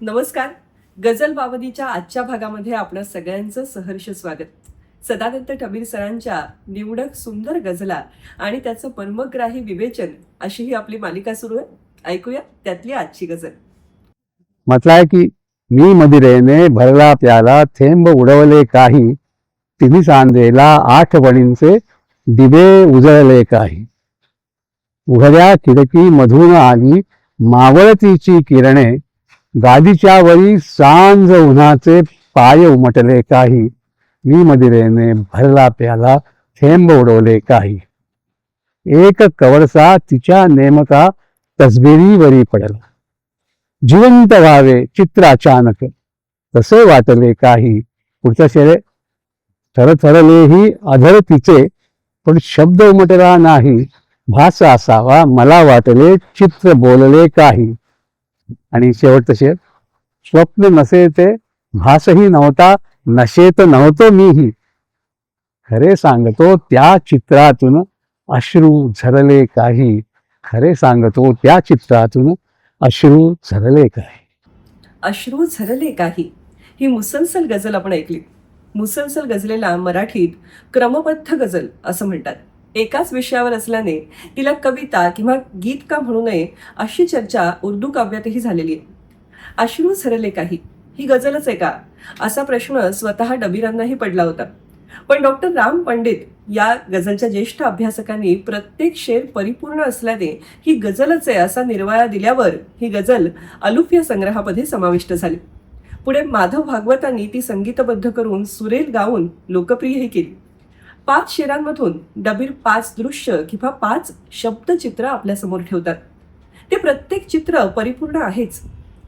नमस्कार. गझल बावधीच्या आजच्या भागामध्ये आपल्या सगळ्यांचं सहर्ष स्वागत. सदानंद कबीर सरांच्या निवडक सुंदर गझला आणि त्याचं मर्मग्राही विवेचन अशी ही आपली मालिका सुरू आहे. ऐकूया त्यातली आजची गझल. म्हटलाय की मी मदिरेने भरला प्याला थेंब उडवले काही, तिन्ही सांजेला आठवणींचे दिवे उजळले काही. उघड्या खिडकी मधून आली मावळतीची किरणे, गादीच्या वरी सांज उन्हाचे पाय उमटले काही. मी मदिरेने भरला प्याला थेंब उडवले काही. एक कवळसा तिच्या नेमका तसबिरीवरी पडला. जिवंत व्हावे चित्र अचानक तसे वाटले काही. पुढचं शेरे. थरथरलेही अधर तिचे पण शब्द उमटला नाही. भास असावा मला वाटले चित्र बोलले काही. आणि शेवटचं शेर. स्वप्न नसे ते भासही नव्हता नशेत नव्हतो मीही. खरे सांगतो त्या चित्रातून अश्रू झरले काही. खरे सांगतो त्या चित्रातून अश्रू झरले काही. अश्रू झरले काही ही मुसलसल गझल आपण ऐकली. मुसलसल गझलेला मराठीत क्रमबद्ध गझल असं म्हणतात. एकाच विषयावर असल्याने तिला कविता किंवा गीत का म्हणू नये अशी चर्चा उर्दू काव्यातही झालेली आहे. अश्रू झरले काही ही गझलच आहे का असा प्रश्न स्वतः डबीरांनाही पडला होता. पण डॉक्टर राम पंडित या गझलच्या ज्येष्ठ अभ्यासकांनी प्रत्येक शेर परिपूर्ण असल्याने ही गझलच आहे असा निर्वाळा दिल्यावर ही गझल अलुफिया संग्रहामध्ये समाविष्ट झाली. पुढे माधव भागवतांनी ती संगीतबद्ध करून सुरेल गाऊन लोकप्रियही केली. 5 शेरांमधून डबीर 5 दृश्य किंवा 5 शब्दचित्र आपल्यासमोर ठेवतात. ते प्रत्येक चित्र परिपूर्ण आहेच.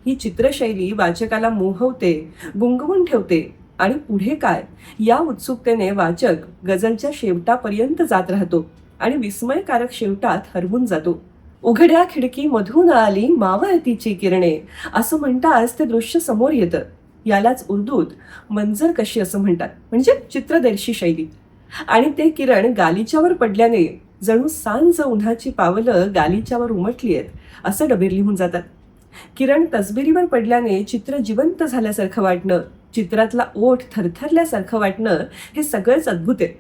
ही चित्रशैली वाचकाला मोहवते, गुंगवून ठेवते आणि पुढे काय या उत्सुकतेने वाचक गझलच्या शेवटापर्यंत जात राहतो आणि विस्मयकारक शेवटात हरवून जातो. उघड्या खिडकी मधून आली मावळतीची किरणे असं म्हणताच ते दृश्य समोर येतं. यालाच उर्दूत मंजर कशी असं म्हणतात, म्हणजे चित्रदर्शी शैली. आणि ते किरण गालिच्यावर पडल्याने जणू सांज उन्हाची पावलं गालिच्यावर उमटली आहेत असं डबीर लिहून जातात. किरण तसबिरीवर पडल्याने चित्र जिवंत झाल्यासारखं वाटणं, चित्रातला ओठ थरथरल्यासारखं वाटणं हे सगळंच अद्भुत आहे.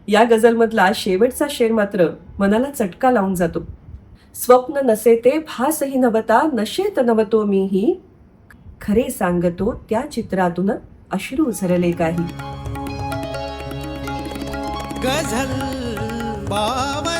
या गझलमधला शेवटचा शेर मात्र मनाला चटका लावून जातो. स्वप्न नसे ते भासही नवता नशेत नवतो मीही. खरे सांगतो त्या चित्रातून अश्रू झरले काही. गझल बावली.